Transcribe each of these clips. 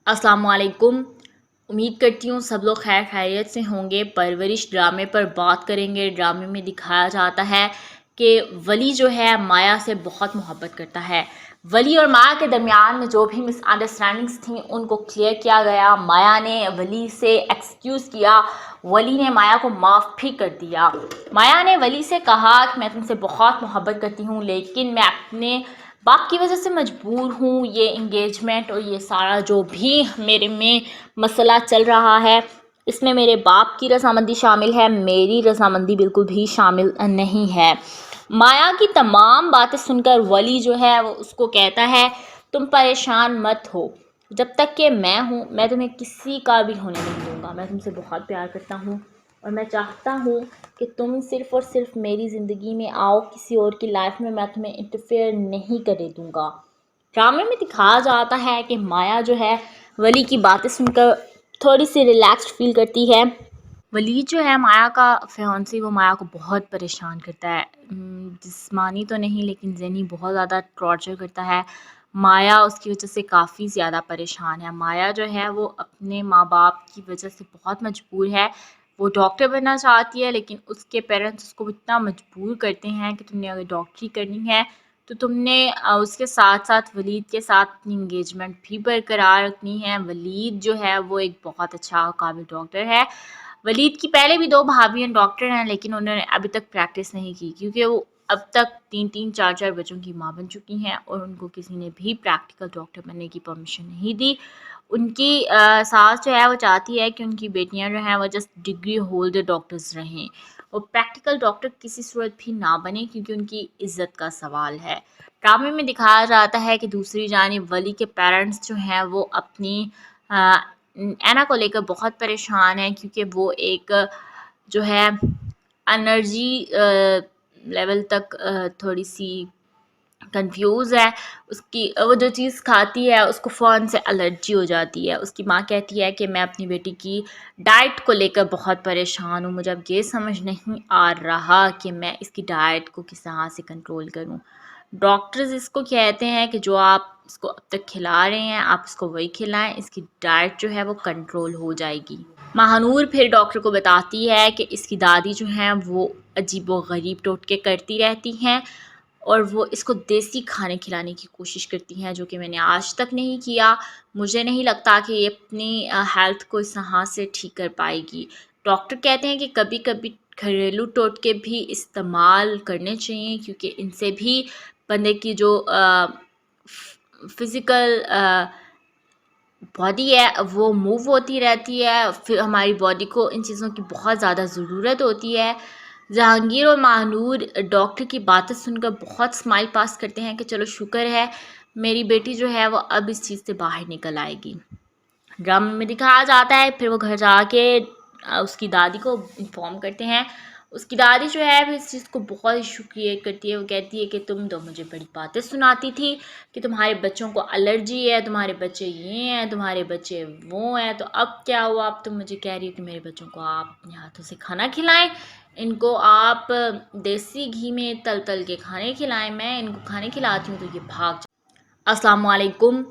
अस्सलाम वालेकुम। उम्मीद करती हूँ सब लोग खैर खैरियत से होंगे। परवरिश ड्रामे पर बात करेंगे। ड्रामे में दिखाया जाता है कि वली जो है माया से बहुत मोहब्बत करता है। वली और माया के दरमियान में जो भी मिसअंडरस्टैंडिंग्स थी उनको क्लियर किया गया। माया ने वली से एक्सक्यूज़ किया, वली ने माया को माफ़ भी कर दिया। माया ने वली से कहा कि मैं तुमसे बहुत मोहब्बत करती हूँ, लेकिन मैं अपने बाप की वजह से मजबूर हूँ। ये इंगेजमेंट और ये सारा जो भी मेरे में मसला चल रहा है, इसमें मेरे बाप की रजामंदी शामिल है, मेरी रजामंदी बिल्कुल भी शामिल नहीं है। माया की तमाम बातें सुनकर वली जो है वो उसको कहता है, तुम परेशान मत हो, जब तक कि मैं हूँ मैं तुम्हें किसी का भी होने नहीं दूँगा। मैं तुमसे बहुत प्यार करता हूँ और मैं चाहता हूँ कि तुम सिर्फ़ और सिर्फ मेरी ज़िंदगी में आओ, किसी और की लाइफ में मैं तुम्हें इंटरफेयर नहीं करने दूँगा। ड्रामे में दिखाया जाता है कि माया जो है वली की बातें सुनकर थोड़ी सी रिलैक्स्ड फील करती है। वली जो है माया का फियांसी, वो माया को बहुत परेशान करता है। जिस्मानी तो नहीं लेकिन ज़हनी बहुत ज़्यादा टॉर्चर करता है। माया उसकी वजह से काफ़ी ज़्यादा परेशान है। माया जो है वो अपने माँ बाप की वजह से बहुत मजबूर है। वो डॉक्टर बनना चाहती है, लेकिन उसके पेरेंट्स उसको इतना मजबूर करते हैं कि तुमने अगर डॉक्टरी करनी है तो तुमने उसके साथ साथ वलीद के साथ अपनी इंगेजमेंट भी बरकरार रखनी है। वलीद जो है वो एक बहुत अच्छा काबिल डॉक्टर है। वलीद की पहले भी 2 भाभियाँ डॉक्टर हैं, लेकिन उन्होंने अभी तक प्रैक्टिस नहीं की, क्योंकि वो अब तक 3-3 4-4 बच्चों की माँ बन चुकी हैं और उनको किसी ने भी प्रैक्टिकल डॉक्टर बनने की परमिशन नहीं दी। उनकी सास जो है वो चाहती है कि उनकी बेटियां जो हैं वो जस्ट डिग्री होल्डर डॉक्टर्स रहें, और प्रैक्टिकल डॉक्टर किसी सूरत भी ना बने, क्योंकि उनकी इज्जत का सवाल है। ड्रामे में दिखाया जाता है कि दूसरी जानिब वली के पेरेंट्स जो हैं वो अपनी ऐना को लेकर बहुत परेशान हैं, क्योंकि वो एक जो है एनर्जी लेवल तक थोड़ी सी कंफ्यूज है। उसकी वो जो चीज़ खाती है उसको फ़ौरन से एलर्जी हो जाती है। उसकी माँ कहती है कि मैं अपनी बेटी की डाइट को लेकर बहुत परेशान हूँ, मुझे अब ये समझ नहीं आ रहा कि मैं इसकी डाइट को किस तरह से कंट्रोल करूँ। डॉक्टर्स इसको कहते हैं कि जो आप इसको अब तक खिला रहे हैं आप इसको वही खिलाएं, इसकी डाइट जो है वो कंट्रोल हो जाएगी। महानूर फिर डॉक्टर को बताती है कि इसकी दादी जो हैं वो अजीब व गरीब टोटके करती रहती हैं और वो इसको देसी खाने खिलाने की कोशिश करती हैं, जो कि मैंने आज तक नहीं किया। मुझे नहीं लगता कि ये अपनी हेल्थ को इस तरह से ठीक कर पाएगी। डॉक्टर कहते हैं कि कभी कभी घरेलू टोटके भी इस्तेमाल करने चाहिए, क्योंकि इनसे भी बंदे की जो फ़िज़िकल बॉडी है वो मूव होती रहती है। फिर हमारी बॉडी को इन चीज़ों की बहुत ज़्यादा ज़रूरत होती है। जहांगीर और महानूर डॉक्टर की बातें सुनकर बहुत स्माइल पास करते हैं कि चलो शुक्र है मेरी बेटी जो है वो अब इस चीज़ से बाहर निकल आएगी। ड्रामे में दिखाया जाता है फिर वो घर जाके उसकी दादी को इन्फॉर्म करते हैं। उसकी दादी जो है वो इस चीज़ को बहुत इशू क्रिएट करती है। वो कहती है कि तुम तो मुझे बड़ी बातें सुनाती थी कि तुम्हारे बच्चों को एलर्जी है, तुम्हारे बच्चे ये हैं, तुम्हारे बच्चे वो हैं, तो अब क्या हुआ? अब तुम मुझे कह रही हो कि मेरे बच्चों को आप अपने हाथों से खाना खिलाएं, इनको आप देसी घी में तल तल के खाने खिलाएं। मैं इनको खाने खिलाती हूँ तो ये भाग। अस्सलाम वालेकुम।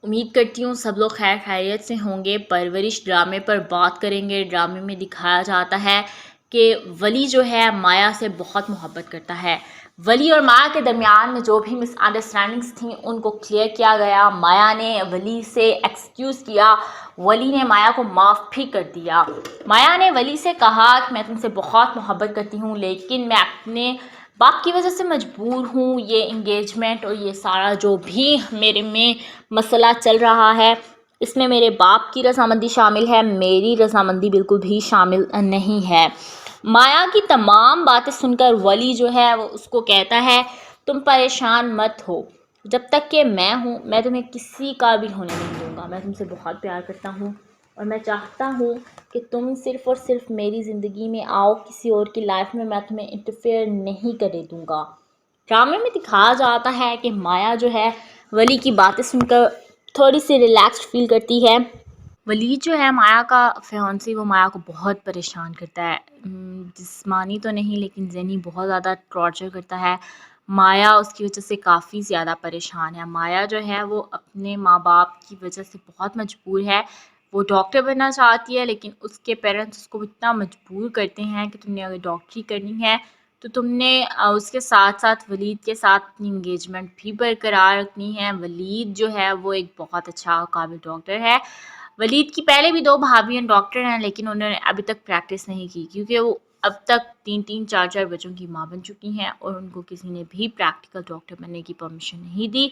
उम्मीद करती हूँ सब लोग खैर खैरियत से होंगे। परवरिश ड्रामे पर बात करेंगे। ड्रामे में दिखाया जाता है कि वली जो है माया से बहुत मोहब्बत करता है। वली और माया के दरमियान में जो भी मिसअंडरस्टैंडिंग्स थी उनको क्लियर किया गया। माया ने वली से एक्सक्यूज़ किया, वली ने माया को माफ़ भी कर दिया। माया ने वली से कहा कि मैं तुमसे बहुत मोहब्बत करती हूँ, लेकिन मैं अपने बाप की वजह से मजबूर हूँ। ये इंगेजमेंट और ये सारा जो भी मेरे में मसला चल रहा है, इसमें मेरे बाप की रजामंदी शामिल है, मेरी रजामंदी बिल्कुल भी शामिल नहीं है। माया की तमाम बातें सुनकर वली जो है वो उसको कहता है, तुम परेशान मत हो, जब तक कि मैं हूँ मैं तुम्हें किसी का भी होने नहीं दूँगा। मैं तुमसे बहुत प्यार करता हूँ और मैं चाहता हूँ कि तुम सिर्फ़ और सिर्फ मेरी ज़िंदगी में आओ, किसी और की लाइफ में मैं तुम्हें इंटरफेयर नहीं करने दूँगा। ड्रामे में दिखाया जाता है कि माया जो है वली की बातें सुनकर थोड़ी सी रिलैक्स्ड फील करती है। वली जो है माया का फियांसी, वो माया को बहुत परेशान करता है। जिस्मानी तो नहीं लेकिन ज़हनी बहुत ज़्यादा टॉर्चर करता है। مایا اس کی وجہ سے کافی زیادہ پریشان ہے۔ مایا جو ہے وہ اپنے ماں باپ کی وجہ سے بہت مجبور ہے۔ وہ ڈاکٹر بننا چاہتی ہے لیکن اس کے پیرنٹس اس کو اتنا مجبور کرتے ہیں کہ تم نے اگر ڈاکٹری کرنی ہے تو تم نے اس کے ساتھ ساتھ ولید کے ساتھ اپنی انگیجمنٹ بھی برقرار رکھنی ہے۔ ولید جو ہے وہ ایک بہت اچھا قابل ڈاکٹر ہے۔ ولید کی پہلے بھی 2 بھابیاں ڈاکٹر ہیں لیکن انہوں نے ابھی تک پریکٹس نہیں کی کیونکہ وہ اب تک 3 4 بچوں کی ماں بن چکی ہیں اور ان کو کسی نے بھی پریکٹیکل ڈاکٹر بننے کی پرمیشن نہیں دی۔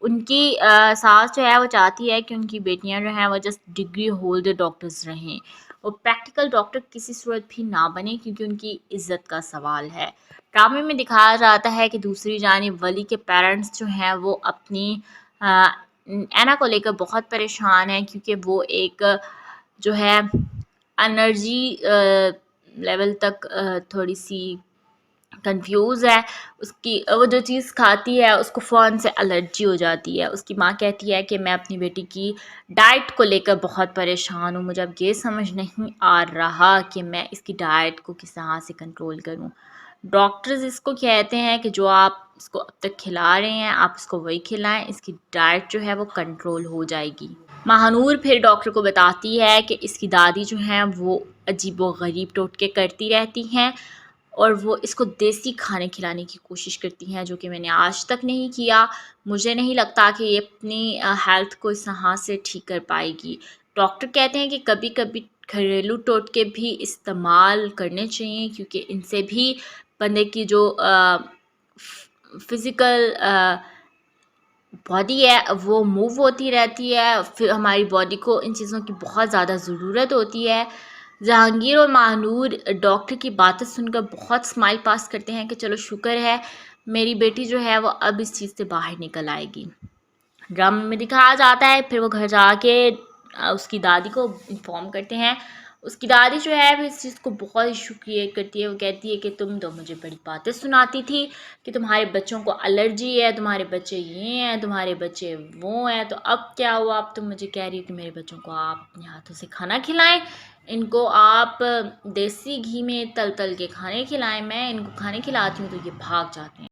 ان کی ساس جو ہے وہ چاہتی ہے کہ ان کی بیٹیاں جو ہیں وہ جسٹ ڈگری ہولڈر ڈاکٹرز رہیں، اور پریکٹیکل ڈاکٹر کسی صورت بھی نہ بنے کیونکہ ان کی عزت کا سوال ہے۔ ڈرامے میں دکھایا جاتا ہے کہ دوسری جانب ولی کے پیرنٹس جو ہیں وہ اپنی اینا کو لے کر بہت پریشان ہیں کیونکہ وہ ایک جو ہے انرجی لیول تک تھوڑی سی کنفیوز ہے۔ اس کی وہ جو چیز کھاتی ہے اس کو فوراً سے الرجی ہو جاتی ہے۔ اس کی ماں کہتی ہے کہ میں اپنی بیٹی کی ڈائٹ کو لے کر بہت پریشان ہوں، مجھے اب یہ سمجھ نہیں آ رہا کہ میں اس کی ڈائٹ کو کس طرح سے کنٹرول کروں۔ ڈاکٹرز اس کو کہتے ہیں کہ جو آپ اس کو اب تک کھلا رہے ہیں آپ اس کو وہی کھلائیں، اس کی ڈائٹ جو ہے وہ کنٹرول ہو جائے گی۔ ماہنور پھر ڈاکٹر کو بتاتی ہے کہ اس کی دادی جو ہیں وہ عجیب و غریب ٹوٹکے کرتی رہتی ہیں اور وہ اس کو دیسی کھانے کھلانے کی کوشش کرتی ہیں جو کہ میں نے آج تک نہیں کیا۔ مجھے نہیں لگتا کہ یہ اپنی ہیلتھ کو اس طرح سے ٹھیک کر پائے گی۔ ڈاکٹر کہتے ہیں کہ کبھی کبھی گھریلو ٹوٹکے بھی استعمال کرنے چاہیے کیونکہ ان سے بھی بندے کی جو فزیکل باڈی ہے وہ موو ہوتی رہتی ہے، پھر ہماری باڈی کو ان چیزوں کی بہت زیادہ ضرورت ہوتی ہے۔ جہانگیر اور ماہنور ڈاکٹر کی باتیں سن کر بہت اسمائل پاس کرتے ہیں کہ چلو شکر ہے میری بیٹی جو ہے وہ اب اس چیز سے باہر نکل آئے گی۔ ڈرامے میں دکھایا جاتا ہے پھر وہ گھر جا کے اس کی دادی کو انفارم کرتے ہیں۔ اس کی دادی جو ہے وہ اس چیز کو بہت شکریہ کرتی ہے، وہ کہتی ہے کہ تم تو مجھے بڑی باتیں سناتی تھی کہ تمہارے بچوں کو الرجی ہے، تمہارے بچے یہ ہیں، تمہارے بچے وہ ہیں، تو اب کیا ہوا، اب تم مجھے کہہ رہی ہو کہ میرے بچوں کو آپ اپنے ہاتھوں سے کھانا کھلائیں، ان کو آپ دیسی گھی میں تل تل کے کھانے کھلائیں۔ میں ان کو کھانے کھلاتی ہوں تو یہ بھاگ جاتے ہیں۔